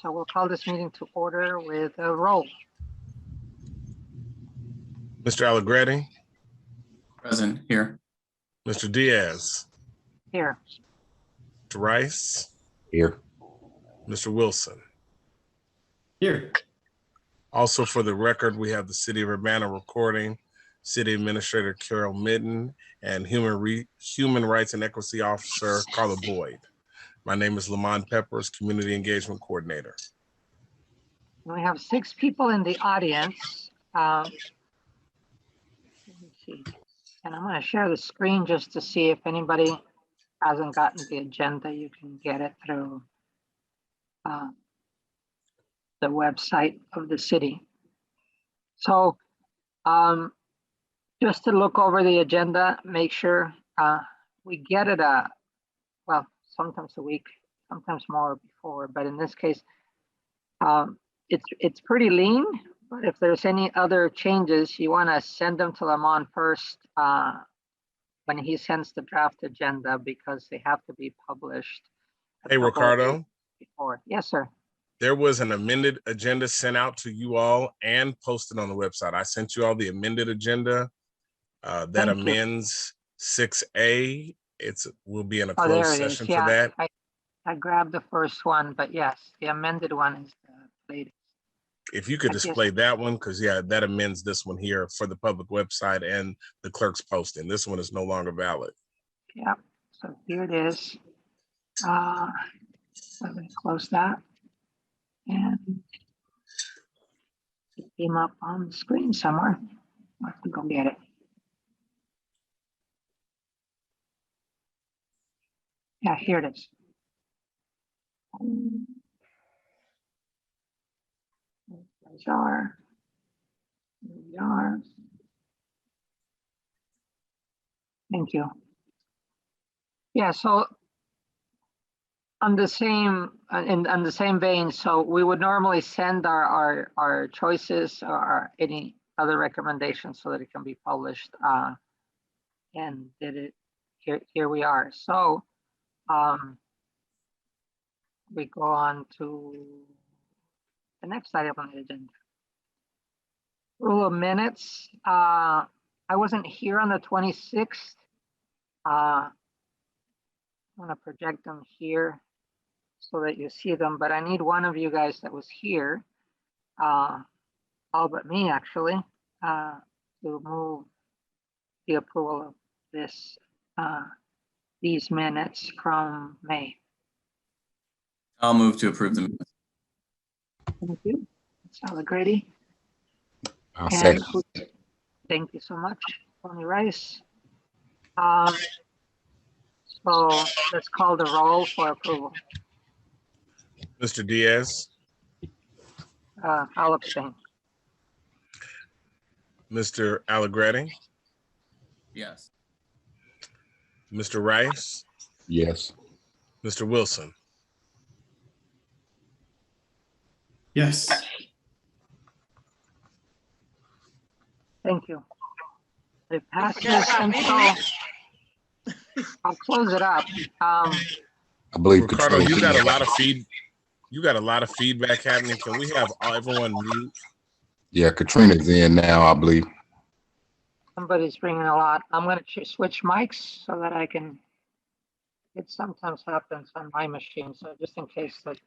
so we'll call this meeting to order with a roll. Mr. Allegretti, Present here. Mr. Diaz, Here. Mr. Rice, Here. Mr. Wilson. Here. Also for the record, we have the City of Urbana recording, City Administrator Carol Mitten, and Human Rights and Equity Officer Carla Boyd. My name is Lamont Peppers, Community Engagement Coordinator. We have 6 people in the audience. Let me see. And I'm going to share the screen just to see if anybody hasn't gotten the agenda. You can get it through the website of the city. So just to look over the agenda, make sure we get it, well, sometimes a week, sometimes more before, but in this case, it's pretty lean, but if there's any other changes, you want to send them to Lamont first when he sends the draft agenda, because they have to be published. Hey, Ricardo. Before. Yes, sir. There was an amended agenda sent out to you all and posted on the website. I sent you all the amended agenda that amends 6A. We'll be in a closed session for that. I grabbed the first one, but yes, the amended one is the latest. If you could display that one, because that amends this one here for the public website and the clerk's posting. This one is no longer valid. Yeah, so here it is. I'm going to close that. And it came up on the screen somewhere. I have to go get it. Yeah, here it is. Here we are. Thank you. Yeah, so on the same on the same vein, so we would normally send our choices or any other recommendations so that it can be published, and did it here we are. So we go on to the next item on the agenda. Rule of minutes. I wasn't here on the 26th. I'm going to project them here so that you see them, but I need one of you guys that was here, all but me actually, to move the approval of these minutes from May. I'll move to approve the minutes. Thank you. It's Allegretti. I'll second. Thank you so much, Tony Rice. So let's call the roll for approval. Mr. Diaz, I'll abstain. Mr. Allegretti, Yes. Mr. Rice, Yes. Mr. Wilson. Yes. Thank you. It passes, and so I'll close it up. I believe Ricardo, Katrina. you got a lot of feedback happening. Can we have everyone mute? Yeah, Katrina's in now, I believe. Somebody's bringing a lot. I'm going to switch mics so that I can. It sometimes happens on my machine, so just in case that.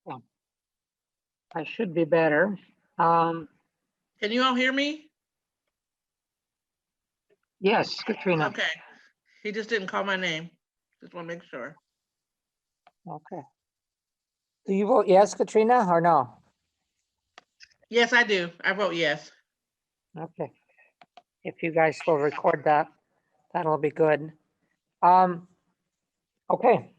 Okay. I should be better. Can you all hear me? Yes, Katrina. Okay. He just didn't call my name. Just want to make sure. Okay. Do you vote yes, Katrina, or no? Yes, I do. I vote yes. Okay. If you guys will record that, that'll be good. Okay.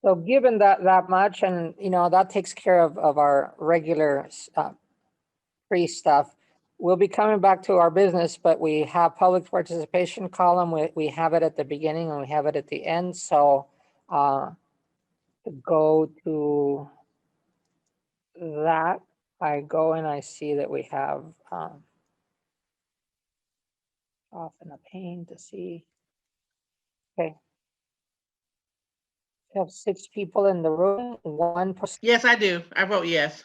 So given that much, and that takes care of our regular free stuff, we'll be coming back to our business, but we have public participation column. We have it at the beginning and we have it at the end. So to go to that, I go and I see that we have off in a pane to see. Okay. We have 6 people in the room, 1 person. Yes, I do. I vote yes.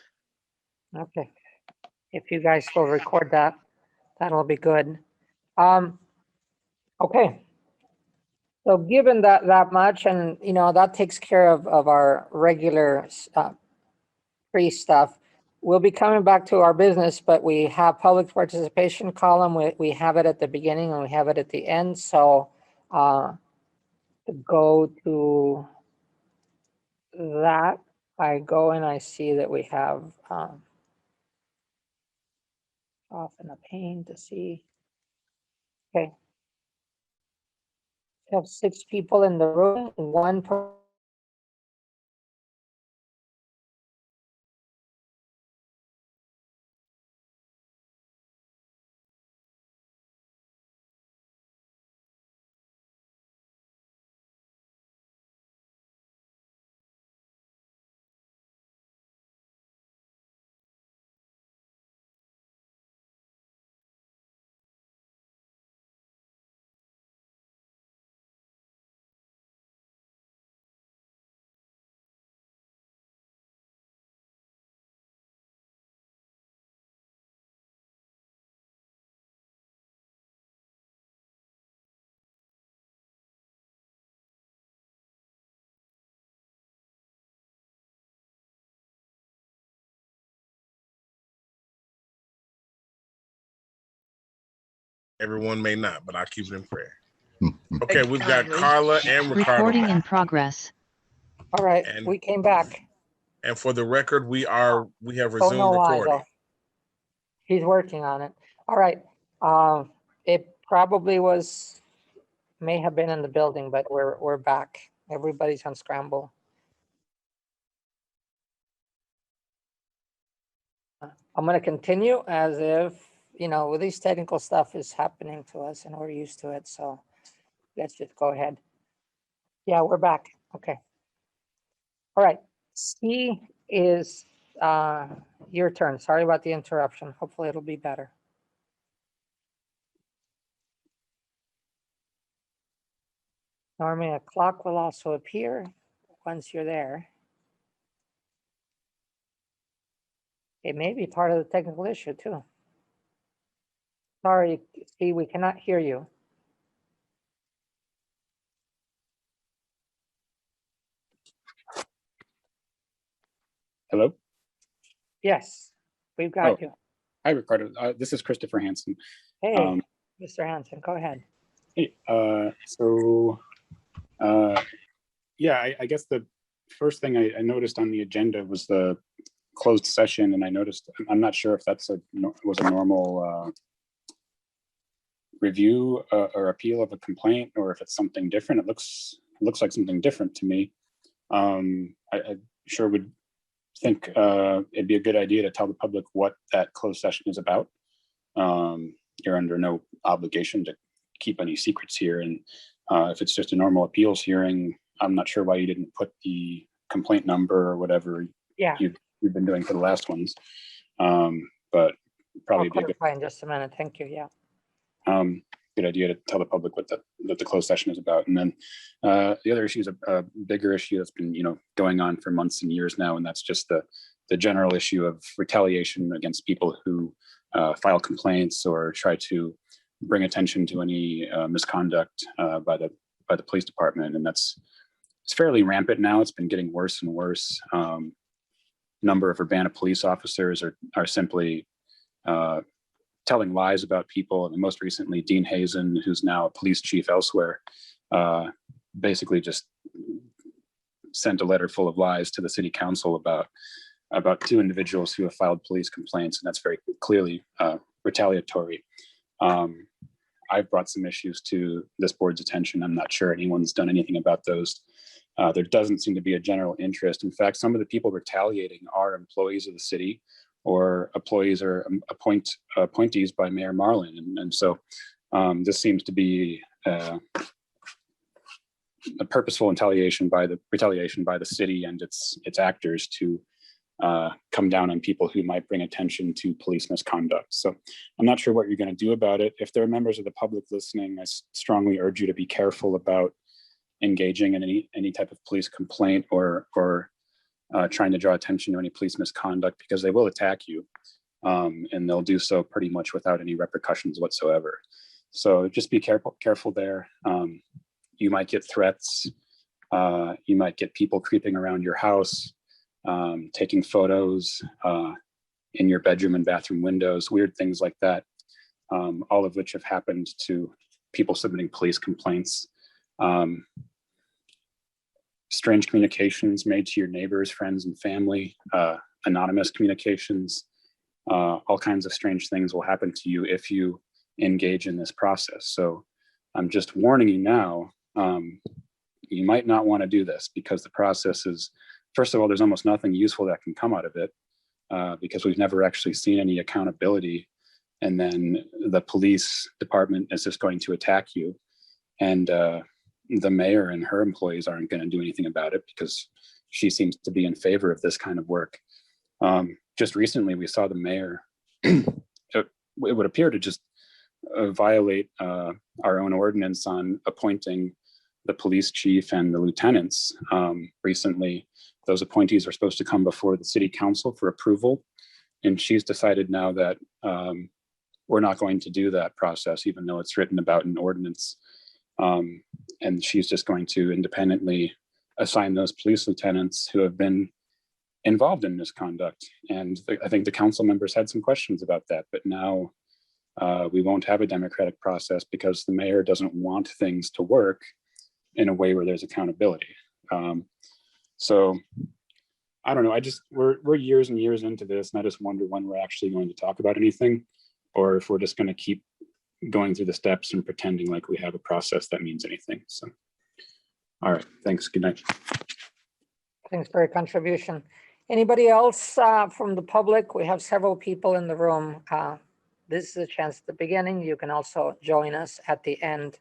Okay. If you guys will record that, that'll be good. Okay. So given that much, and that takes care of our regular free stuff, we'll be coming back to our business, but we have public participation column. We have it at the beginning and we have it at the end. So to go to that, I go and I see that we have often a pain to see. Okay. We have 6 people in the room, 1 per. Everyone may not, but I keep it in prayer. Okay, we've got Exactly. Carla and Ricardo Recording in back. progress. All right, And- we came back. And for the record, we have Don't resumed know why, recording. though. He's working on it. All right. It probably may have been in the building, but we're back. Everybody's on scramble. I'm going to continue as if, with these technical stuff is happening to us and we're used to it. So let's just go ahead. Yeah, we're back. Okay. All right. C is your turn. Sorry about the interruption. Hopefully it'll be better. Normally a clock will also appear once you're there. It may be part of the technical issue too. Sorry, Steve, we cannot hear you. Hello. Yes, we've got Oh. you. Hi, Ricardo. This is Christopher Hansen. Hey, Um, Mr. Hansen, go ahead. Hey, yeah, I guess the first thing I noticed on the agenda was the closed session, and I noticed, I'm not sure if that's was a normal review or appeal of a complaint, or if it's something different. It looks like something different to me. I sure would think it'd be a good idea to tell the public what that closed session is about. You're under no obligation to keep any secrets here, and if it's just a normal appeals hearing, I'm not sure why you didn't put the complaint number or whatever Yeah, you've been doing for the last ones. But I'll probably be a good, clarify in just a minute. Thank you. Yeah. good idea to tell the public what the closed session is about. And then the other issue is a bigger issue that's been going on for months and years now, and that's just the general issue of retaliation against people who file complaints or try to bring attention to any misconduct by the police department. And it's fairly rampant now. It's been getting worse and worse. Number of Urbana police officers are simply telling lies about people. And most recently, Dean Hazen, who's now a police chief elsewhere, basically just sent a letter full of lies to the city council about 2 individuals who have filed police complaints, and that's very clearly retaliatory. I've brought some issues to this board's attention. I'm not sure anyone's done anything about those. There doesn't seem to be a general interest. In fact, some of the people retaliating are employees of the city or employees or appointees by Mayor Marlin. And so this seems to be a purposeful retaliation by the city and its actors to come down on people who might bring attention to police misconduct. So I'm not sure what you're going to do about it. If there are members of the public listening, I strongly urge you to be careful about engaging in any type of police complaint or trying to draw attention to any police misconduct, because they will attack you, and they'll do so pretty much without any repercussions whatsoever. So just be careful there. You might get threats. You might get people creeping around your house, taking photos in your bedroom and bathroom windows, weird things like that, all of which have happened to people submitting police complaints. Strange communications made to your neighbors, friends, and family, anonymous communications, all kinds of strange things will happen to you if you engage in this process. So I'm just warning you now, you might not want to do this, because the process is, first of all, there's almost nothing useful that can come out of it, because we've never actually seen any accountability. And then the police department is just going to attack you. And the mayor and her employees aren't going to do anything about it, because she seems to be in favor of this kind of work. Just recently, we saw the mayor, it would appear to just violate our own ordinance on appointing the police chief and the lieutenants. Recently, those appointees are supposed to come before the city council for approval. And she's decided now that we're not going to do that process, even though it's written about in ordinance. And she's just going to independently assign those police lieutenants who have been involved in misconduct. And I think the council members had some questions about that, but now we won't have a democratic process, because the mayor doesn't want things to work in a way where there's accountability. So I don't know. We're years and years into this, and I just wonder when we're actually going to talk about anything, or if we're just going to keep going through the steps and pretending like we have a process that means anything. So, all right, thanks. Good night. Thanks for your contribution. Anybody else from the public? We have several people in the room. This is a chance at the beginning. You can also join us at the end.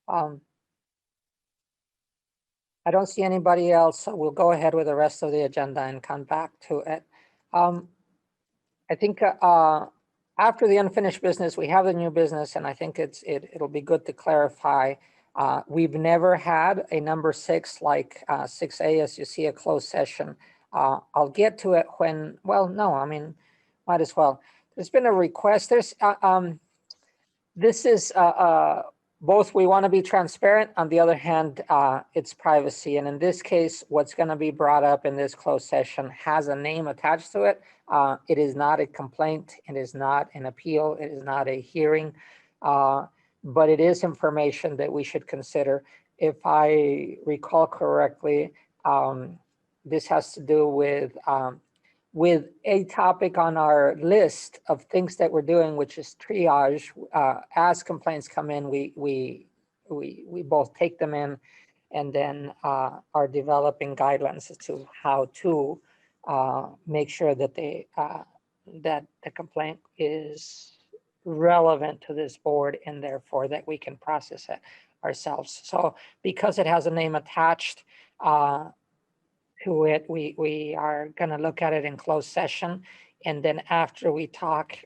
I don't see anybody else, so we'll go ahead with the rest of the agenda and come back to it. I think after the unfinished business, we have the new business, and I think it'll be good to clarify. We've never had a number 6 like 6A, as you see, a closed session. I'll get to it when, well, no, I mean, might as well. There's been a request. This is both, we want to be transparent. On the other hand, it's privacy. And in this case, what's going to be brought up in this closed session has a name attached to it. It is not a complaint. It is not an appeal. It is not a hearing. But it is information that we should consider. If I recall correctly, this has to do with a topic on our list of things that we're doing, which is triage. As complaints come in, we both take them in, and then are developing guidelines as to how to make sure that that the complaint is relevant to this board, and therefore that we can process it ourselves. So because it has a name attached to it, we are going to look at it in closed session, and then after we talk,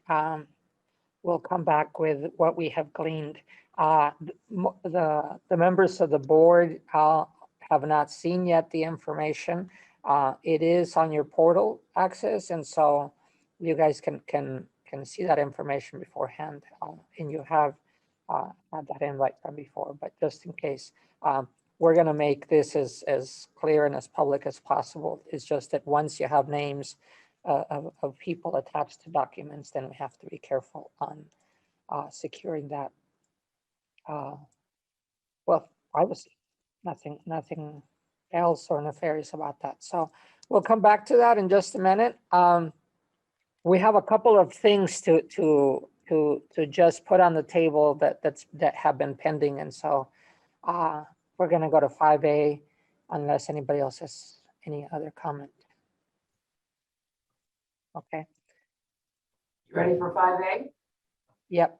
we'll come back with what we have gleaned. The members of the board have not seen yet the information. It is on your portal access, and so you guys can see that information beforehand, and you have had that invite from before, but just in case, we're going to make this as clear and as public as possible. It's just that once you have names of people attached to documents, then we have to be careful on securing that. Well, privacy, nothing else or nefarious about that. So we'll come back to that in just a minute. We have a couple of things to just put on the table that have been pending, and so we're going to go to 5A unless anybody else has any other comment. Okay. You ready for 5A? Yep.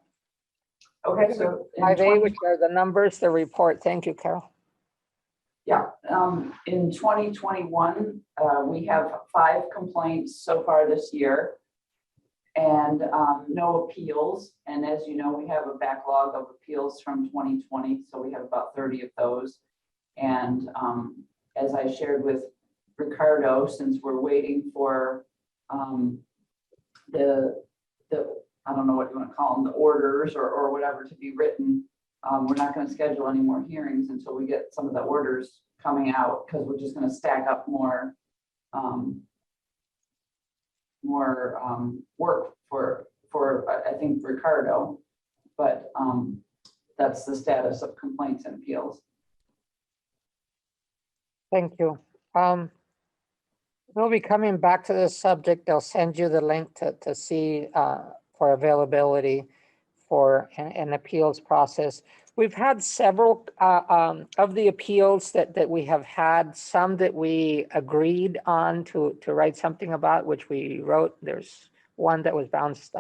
Okay, so in 5A, which are the numbers, the report. Thank you, Carol. Yeah, in 2021, we have 5 complaints so far this year, and no appeals. And as you know, we have a backlog of appeals from 2020, so we have about 30 of those. And as I shared with Ricardo, since we're waiting for the I don't know what you want to call them, the orders or whatever to be written, we're not going to schedule any more hearings until we get some of the orders coming out, because we're just going to stack up more work for I think Ricardo, but that's the status of complaints and appeals. Thank you. We'll be coming back to this subject. They'll send you the link to see for availability for an appeals process. We've had several of the appeals that we have had, some that we agreed on to write something about, which we wrote. There's one that was bounced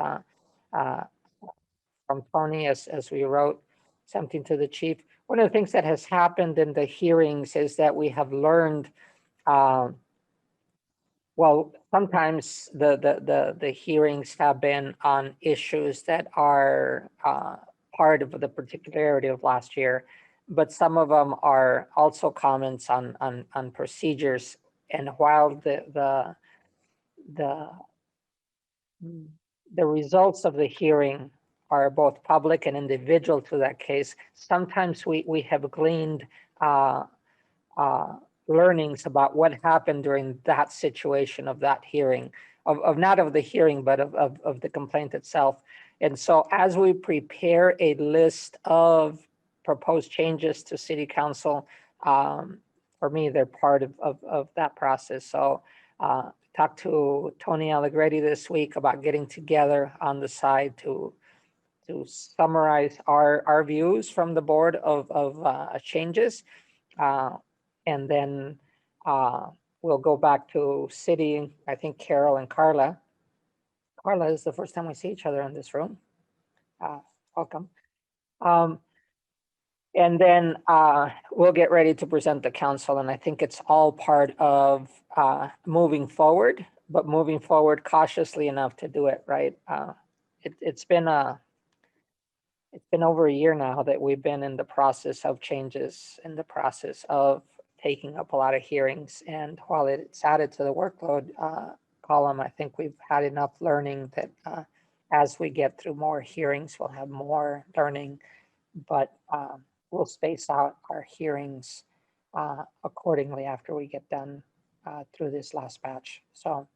from Tony as we wrote something to the chief. One of the things that has happened in the hearings is that we have learned, well, sometimes the hearings have been on issues that are part of the particularity of last year, but some of them are also comments on procedures. And while the results of the hearing are both public and individual to that case, sometimes we have gleaned learnings about what happened during that situation of that hearing, of not of the hearing, but of the complaint itself. And so as we prepare a list of proposed changes to city council, for me, they're part of that process. So talked to Tony Allegretti this week about getting together on the side to summarize our views from the board of changes. And then we'll go back to city. I think Carol and Carla. Carla, is the first time we see each other in this room. Welcome. And then we'll get ready to present the council. And I think it's all part of moving forward, but moving forward cautiously enough to do it right. It's been over a year now that we've been in the process of changes, in the process of taking up a lot of hearings. And while it's added to the workload column, I think we've had enough learning that as we get through more hearings, we'll have more learning, but we'll space out our hearings accordingly after we get done through this last batch. So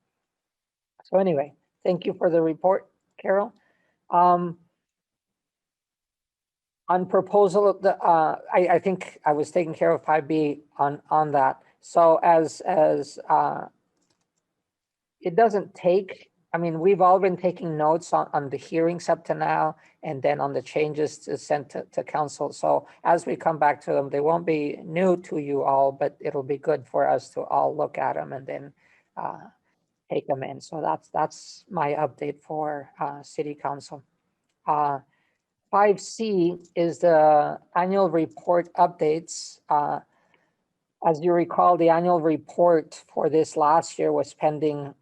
anyway, thank you for the report, Carol. On proposal, I think I was taking care of 5B on that. So as it doesn't take, I mean, we've all been taking notes on the hearings up to now, and then on the changes sent to council. So as we come back to them, they won't be new to you all, but it'll be good for us to all look at them and then take them in. So that's my update for city council. 5C is the annual report updates. As you recall, the annual report for this last year was pending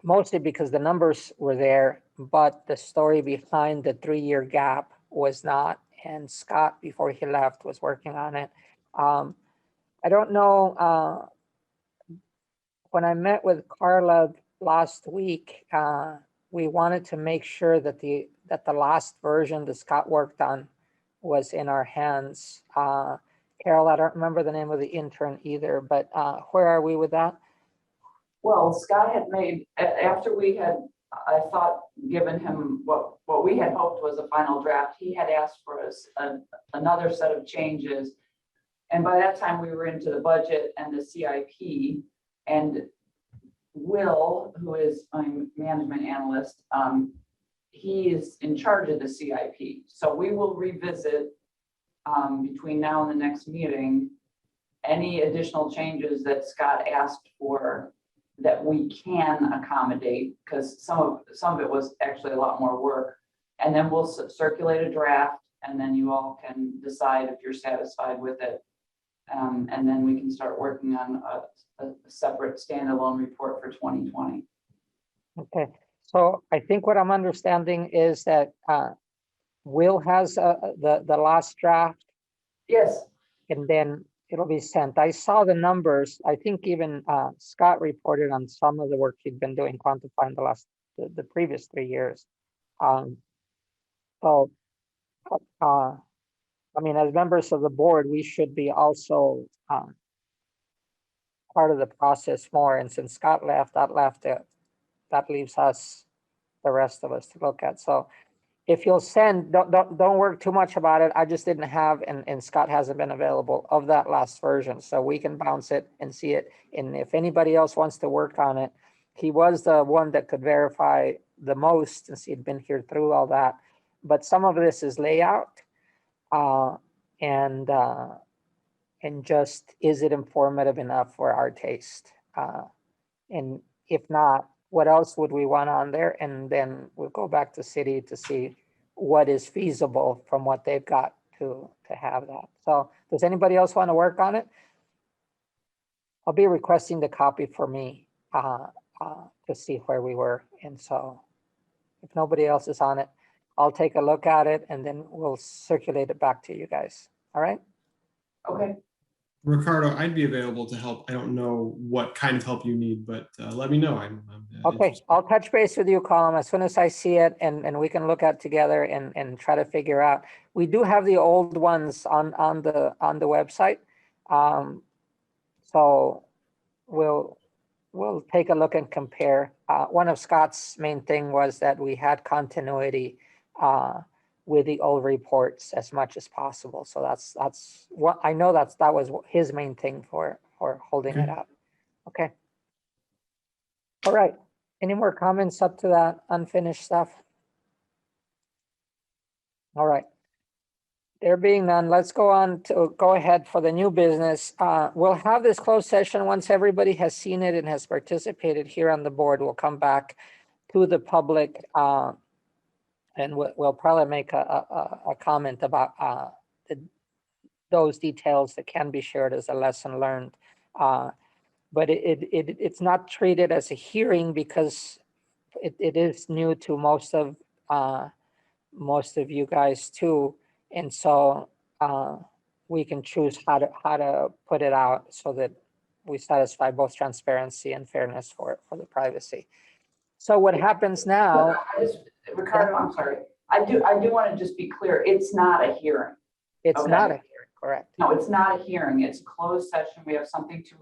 mostly because the numbers were there, but the story behind the 3-year gap was not. And Scott, before he left, was working on it. I don't know, when I met with Carla last week, we wanted to make sure that the last version that Scott worked on was in our hands. Carol, I don't remember the name of the intern either, but where are we with that? Well, Scott had made, after we had, I thought, given him what we had hoped was a final draft, he had asked for us another set of changes. And by that time we were into the budget and the CIP, and Will, who is my management analyst, he is in charge of the CIP. So we will revisit between now and the next meeting any additional changes that Scott asked for that we can accommodate, because some of it was actually a lot more work. And then we'll circulate a draft, and then you all can decide if you're satisfied with it. And then we can start working on a separate standalone report for 2020. Okay, so I think what I'm understanding is that Will has the last draft. Yes. and then it'll be sent. I saw the numbers. I think even Scott reported on some of the work he'd been doing quantifying the previous 3 years. So, I mean, as members of the board, we should be also part of the process more. And since Scott left, that leaves us, the rest of us, to look at. So if you'll send, don't work too much about it. I just didn't have, and Scott hasn't been available of that last version, so we can bounce it and see it. And if anybody else wants to work on it, he was the one that could verify the most since he'd been here through all that. But some of this is layout, and just, is it informative enough for our taste? And if not, what else would we want on there? And then we'll go back to city to see what is feasible from what they've got to have that. So does anybody else want to work on it? I'll be requesting the copy for me to see where we were. And so if nobody else is on it, I'll take a look at it and then we'll circulate it back to you guys. All right? Okay, Ricardo, I'd be available to help. I don't know what kind of help you need, but let me know. I'm Okay, interested. I'll touch base with you, Colin, as soon as I see it, and we can look at together and try to figure out. We do have the old ones on the website. So we'll take a look and compare. One of Scott's main thing was that we had continuity with the old reports as much as possible. So that's what I know, that was his main thing for holding it Okay. up. Okay. All right. Any more comments up to that unfinished stuff? All right. There being none, let's go ahead for the new business. We'll have this closed session once everybody has seen it and has participated here on the board. We'll come back to the public and we'll probably make a comment about those details that can be shared as a lesson learned. But it's not treated as a hearing because it is new to most of you guys too. And so we can choose how to put it out so that we satisfy both transparency and fairness for the privacy. So what happens now? Ricardo, I'm sorry. I do want to just be clear. It's not a hearing. It's Okay. not a hearing, correct? No, it's not a hearing. It's a closed session. We have something to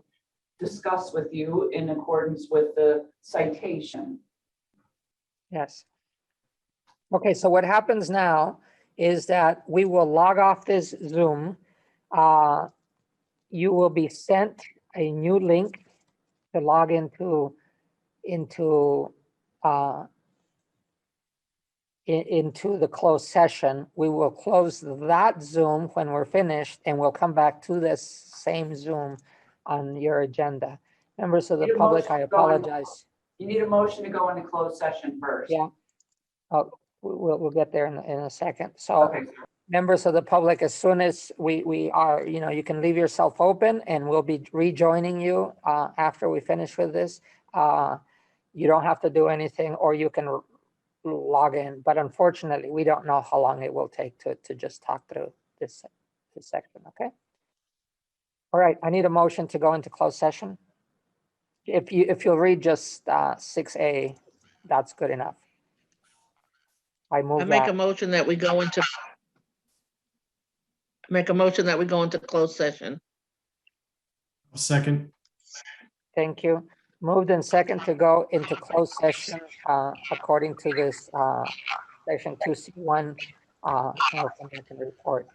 discuss with you in accordance with the citation. Yes. Okay, so what happens now is that we will log off this Zoom. You will be sent a new link to log into the closed session. We will close that Zoom when we're finished, and we'll come back to this same Zoom on your agenda. Members of the Need a public, motion I to go in- apologize. You need a motion to go into closed session first. Yeah. Oh, we'll get there in a second. So Okay, members of the public, as soon as we are, you can leave yourself open and we'll be rejoining you after we finish with this. You don't have to do anything, or you can log in, but unfortunately, we don't know how long it will take to just talk through this section, okay? All right, I need a motion to go into closed session. If you'll read just 6A, that's good enough. I I move make a that. motion that we go into closed session. A second. Thank you. Moved and second to go into closed session according to this section 2C1 North American report.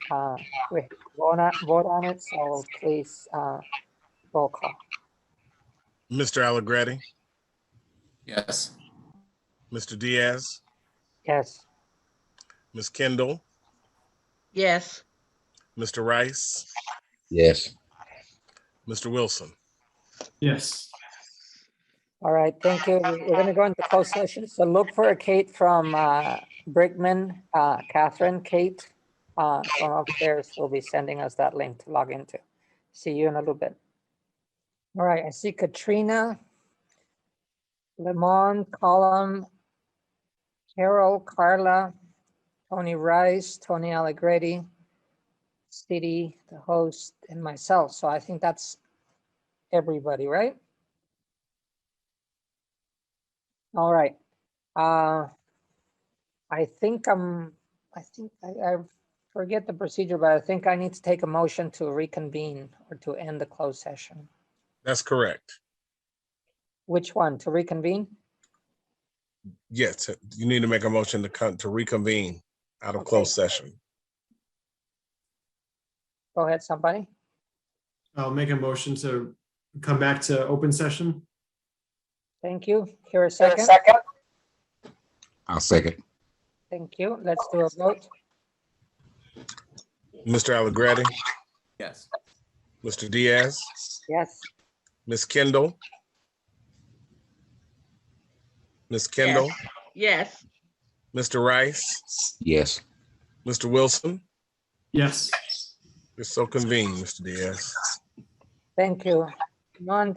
We vote on it, so please roll call. Mr. Allegretti, Yes. Mr. Diaz, Yes. Ms. Kendall, Yes. Mr. Rice, Yes. Mr. Wilson. Yes. All right, thank you. We're going to go into closed session. So look for a Kate from Brickman, Catherine, Kate from upstairs will be sending us that link to log into. See you in a little bit. All right, I see Katrina, Lemon, Column, Carol, Carla, Tony Rice, Tony Allegretti, city, the host, and myself. So I think that's everybody, right? All right. I think I forget the procedure, but I think I need to take a motion to reconvene or to end the closed session. That's correct. Which one? To reconvene? Yes, you need to make a motion to come to reconvene out of Okay. closed session. Go ahead, somebody. I'll make a motion to come back to open session. Thank you. Here a second. I'll second. Thank you. Let's do a vote. Mr. Allegretti, Yes. Mr. Diaz, Yes. Ms. Kendall. Ms. Kendall, Yes. Mr. Rice, Yes. Mr. Wilson. Yes. You're so convened, Mr. Diaz. Thank you. Come on.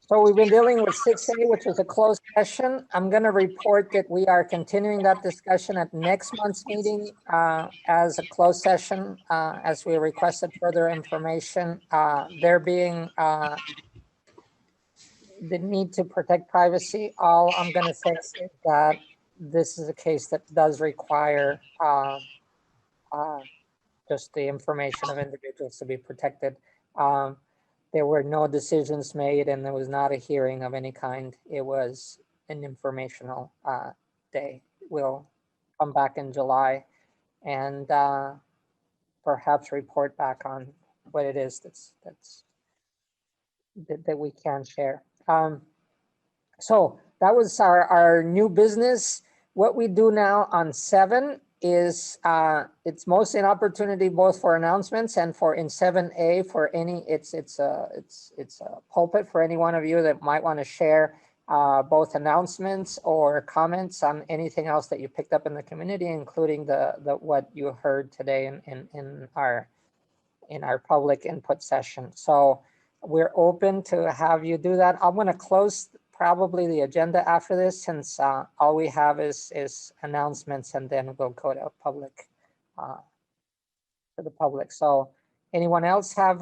So we've been dealing with 6A, which was a closed session. I'm going to report that we are continuing that discussion at next month's meeting as a closed session, as we requested further information. There being the need to protect privacy, all I'm going to say is that this is a case that does require just the information of individuals to be protected. There were no decisions made and there was not a hearing of any kind. It was an informational day. We'll come back in July and perhaps report back on what it is that we can share. So that was our new business. What we do now on 7 is it's mostly an opportunity both for announcements and for in 7A for any, it's a pulpit for any one of you that might want to share both announcements or comments on anything else that you picked up in the community, including the what you heard today in our public input session. So we're open to have you do that. I'm going to close probably the agenda after this, since all we have is announcements, and then we'll go to public, to the public. So anyone else have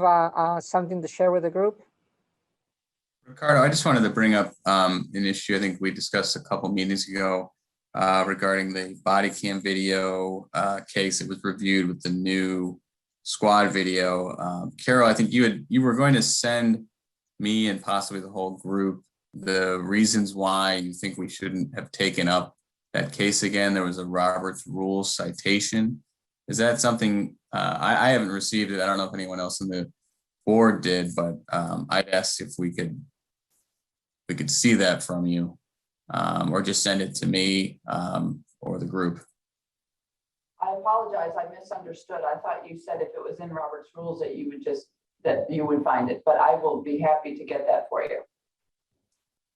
something to share with the group? Ricardo, I just wanted to bring up an issue I think we discussed a couple meetings ago regarding the body cam video case that was reviewed with the new squad video. Carol, I think you were going to send me and possibly the whole group the reasons why you think we shouldn't have taken up that case again. There was a Robert's Rules citation. Is that something I haven't received it? I don't know if anyone else in the board did, but I'd ask if we could see that from you, or just send it to me or the group. I apologize, I misunderstood. I thought you said if it was in Robert's Rules that you would find it, but I will be happy to get that for you.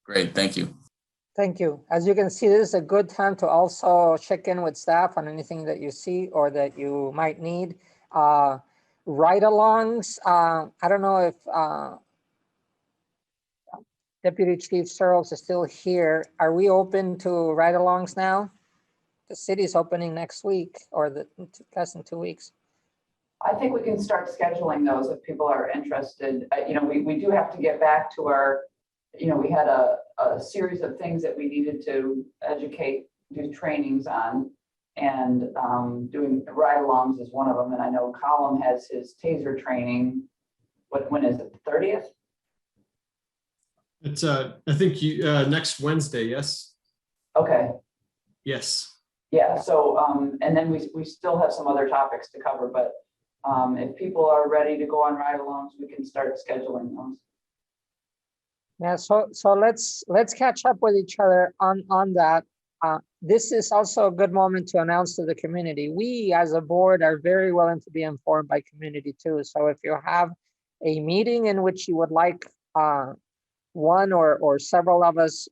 Great, thank you. Thank you. As you can see, this is a good time to also check in with staff on anything that you see or that you might need. Ride-alongs, I don't know if Deputy Chief Searles is still here. Are we open to ride-alongs now? The city's opening next week, or less than 2 weeks. I think we can start scheduling those if people are interested. We do have to get back to our, we had a series of things that we needed to do trainings on, and doing ride-alongs is one of them. And I know Colin has his taser training. When is it? The 30th? It's I think next Wednesday. Yes. Okay. Yes. Yeah. So and then we still have some other topics to cover, but if people are ready to go on ride-alongs, we can start scheduling those. Yeah, so let's catch up with each other on that. This is also a good moment to announce to the community. We as a board are very willing to be informed by community too. So if you have a meeting in which you would like one or several of us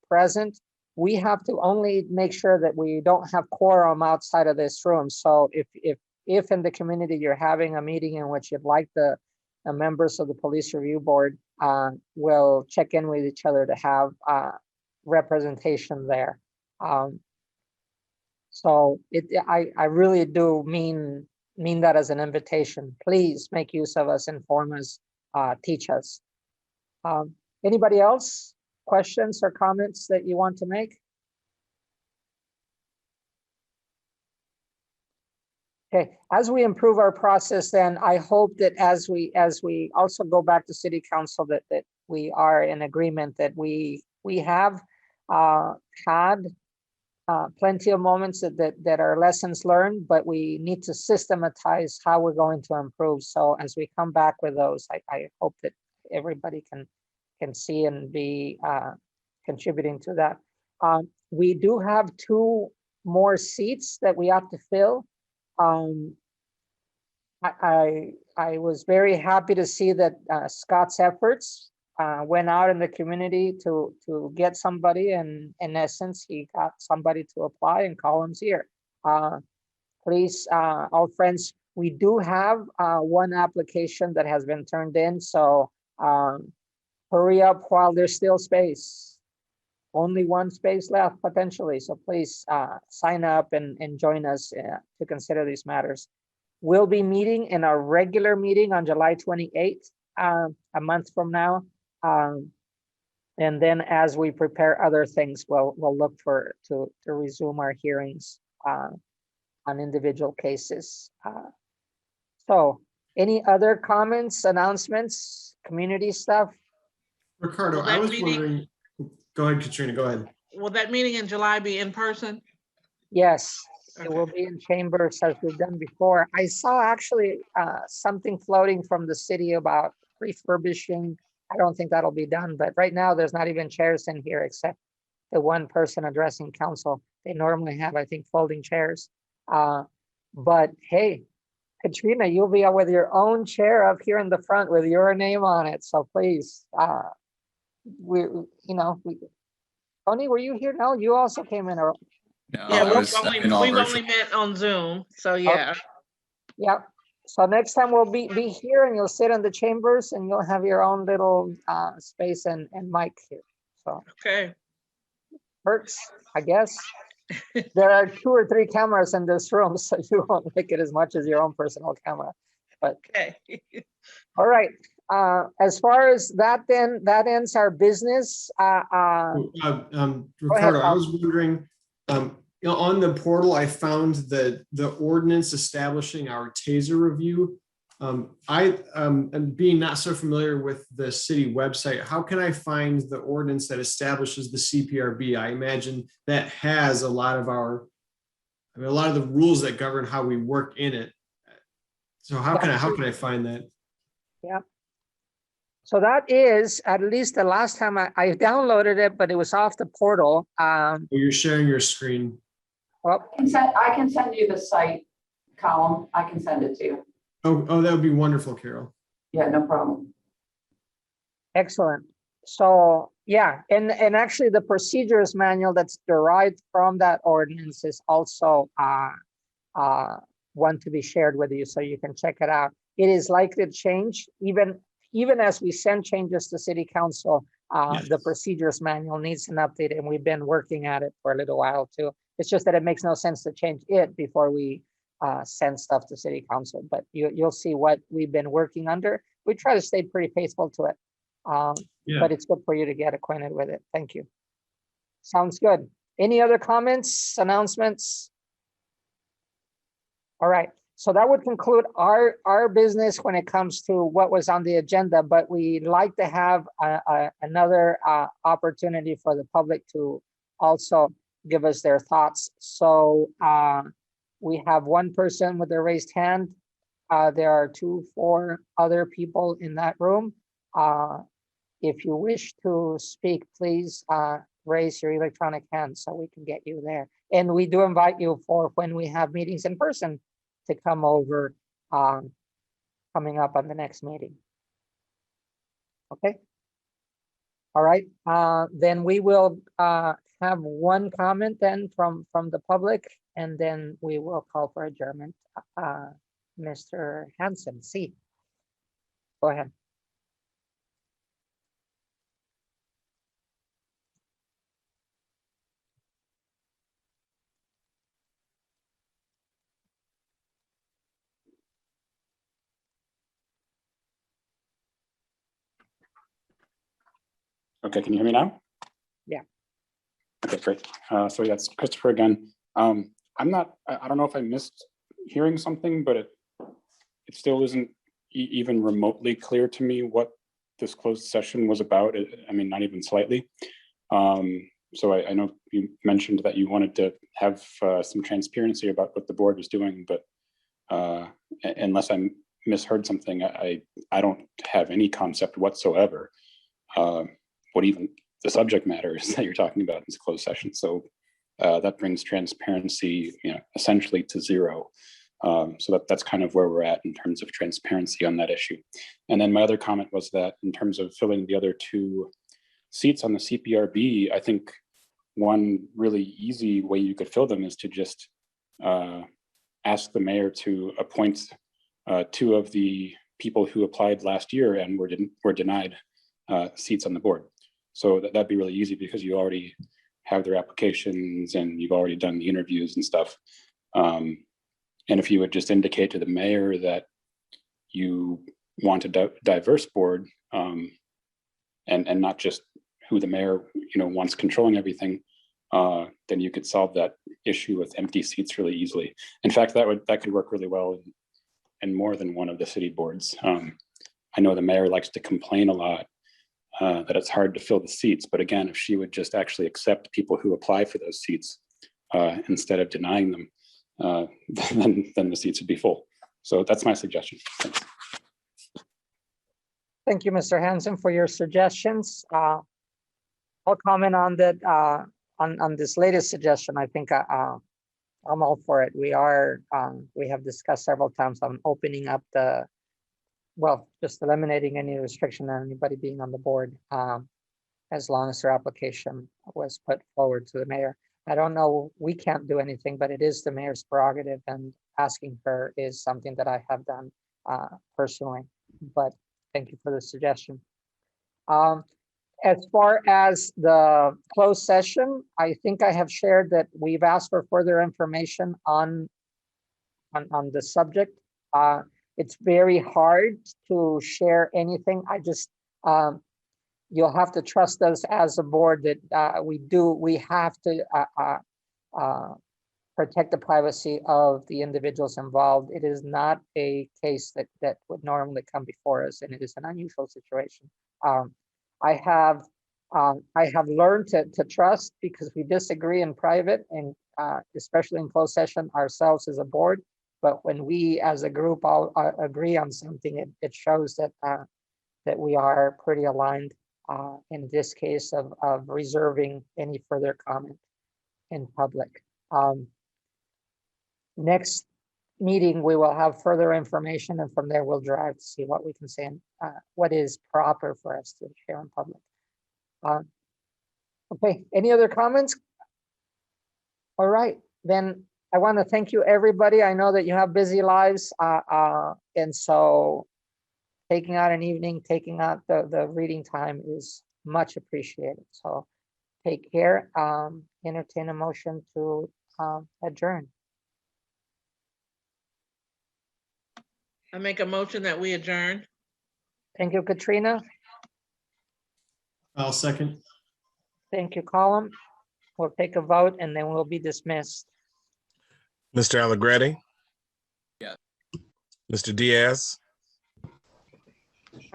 present, we have to only make sure that we don't have quorum outside of this room. So if in the community you're having a meeting in which you'd like the members of the police review board, will check in with each other to have representation there. So I really do mean mean that as an invitation. Please make use of us, inform us, teach us. Anybody else? Questions or comments that you want to make? Okay, as we improve our process, then I hope that as we also go back to city council, that we are in agreement that we have had plenty of moments that are lessons learned, but we need to systematize how we're going to improve. So as we come back with those, I hope that everybody can see and be contributing to that. We do have 2 more seats that we have to fill. I was very happy to see that Scott's efforts went out in the community to get somebody, and in essence, he got somebody to apply, and Colin's here. Please, all friends, we do have 1 application that has been turned in, so hurry up while there's still space. Only 1 space left potentially, so please sign up and join us to consider these matters. We'll be meeting in our regular meeting on July 28th, a month from now. And then as we prepare other things, we'll look to resume our hearings on individual cases. So any other comments, announcements, community stuff? Ricardo, Well, I that was meeting- wondering, go ahead, Katrina, go ahead. Will that meeting in July be in person? Yes, it Okay. will be in chambers as we've done before. I saw actually something floating from the city about refurbishing. I don't think that'll be done, but right now there's not even chairs in here except the 1 person addressing council. They normally have, I think, folding chairs. But hey, Katrina, you'll be out with your own chair up here in the front with your name on it. So please, Tony, were you here? No, you also came in. No, Yeah, I was in all we've virtual. only met on Zoom, so yeah. Yep. So next time we'll be here and you'll sit in the chambers and you'll have your own little space and mic here. So Okay. works, I guess. There are 2 or 3 cameras in this room, so you won't like it as much as your own personal camera. But Okay. all right. As far as that, then that ends our business. Ricardo, I was wondering, on the portal, I found the ordinance establishing our TASER review. I am being not so familiar with the city website. How can I find the ordinance that establishes the CPRB? I imagine that has a lot of the rules that govern how we work in it. So how can I find that? Yeah. So that is, at least the last time I downloaded it, but it was off the portal. You're sharing your screen. Well, I can send you the site column. I can send it to you. Oh, that would be wonderful, Carol. Yeah, no problem. excellent. So yeah, and actually the procedures manual that's derived from that ordinance is also one to be shared with you, so you can check it out. It is likely to change even as we send changes to city council. Yes. The procedures manual needs an update, and we've been working at it for a little while too. It's just that it makes no sense to change it before we send stuff to city council, but you'll see what we've been working under. We try to stay pretty faithful to it, Yeah. but it's good for you to get acquainted with it. Thank you. Sounds good. Any other comments, announcements? All right, so that would conclude our business when it comes to what was on the agenda, but we'd like to have another opportunity for the public to also give us their thoughts. So we have one person with a raised hand. There are 4 other people in that room. If you wish to speak, please raise your electronic hand so we can get you there. And we do invite you for when we have meetings in person to come over coming up on the next meeting. Okay. All right, then we will have one comment then from the public, and then we will call for adjournment. Mr. Hanson, C. Go ahead. Okay, can you hear me now? Yeah. Okay, great. So that's Christopher again. I don't know if I missed hearing something, but it still isn't even remotely clear to me what this closed session was about. I mean, not even slightly. So I know you mentioned that you wanted to have some transparency about what the board was doing, but unless I misheard something, I don't have any concept whatsoever what even the subject matter is that you're talking about in this closed session. So that brings transparency, essentially to zero. So that's kind of where we're at in terms of transparency on that issue. And then my other comment was that in terms of filling the other 2 seats on the CPRB, I think one really easy way you could fill them is to just ask the mayor to appoint 2 of the people who applied last year and were denied seats on the board. So that'd be really easy because you already have their applications and you've already done the interviews and stuff. And if you would just indicate to the mayor that you want a diverse board and not just who the mayor wants controlling everything, then you could solve that issue with empty seats really easily. In fact, that could work really well in more than one of the city boards. I know the mayor likes to complain a lot that it's hard to fill the seats, but again, if she would just actually accept people who apply for those seats instead of denying them, then the seats would be full. So that's my suggestion. Thanks. Thank you, Mr. Hanson, for your suggestions. I'll comment on that, on this latest suggestion. I think I'm all for it. We have discussed several times on opening up just eliminating any restriction on anybody being on the board, as long as their application was put forward to the mayor. I don't know, we can't do anything, but it is the mayor's prerogative, and asking her is something that I have done personally, but thank you for the suggestion. As far as the closed session, I think I have shared that we've asked for further information on the subject. It's very hard to share anything. You'll have to trust us as a board that we have to protect the privacy of the individuals involved. It is not a case that would normally come before us, and it is an unusual situation. I have learned to trust, because we disagree in private and especially in closed session ourselves as a board. But when we as a group all agree on something, it shows that we are pretty aligned in this case of reserving any further comment in public. Next meeting, we will have further information, and from there we'll drive to see what we can say and what is proper for us to share in public. Okay, any other comments? All right, then I want to thank you, everybody. I know that you have busy lives, and so taking out an evening, taking out the reading time is much appreciated. So take care. Entertain a motion to adjourn. I make a motion that we adjourn. Thank you, Katrina. I'll second. Thank you, Colin. We'll take a vote and then we'll be dismissed. Mr. Allegretti? Yes. Mr. Diaz?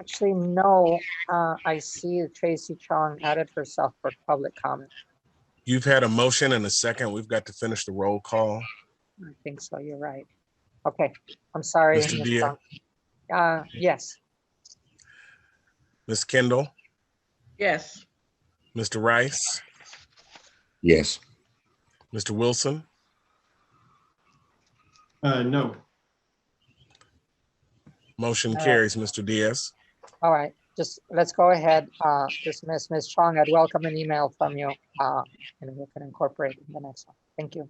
Actually, no, I see Tracy Chong added herself for public comment. You've had a motion and a second. We've got to finish the roll call. I think so, you're right. Okay, I'm sorry. Mr. Ms. Diaz? Chong. Yes, Ms. Kendall? Yes. Mr. Rice? Yes. Mr. Wilson? No. Motion All right. carries, Mr. Diaz. all right, just let's go ahead, dismiss Ms. Chong. I'd welcome an email from you, and we can incorporate it in the next one. Thank you.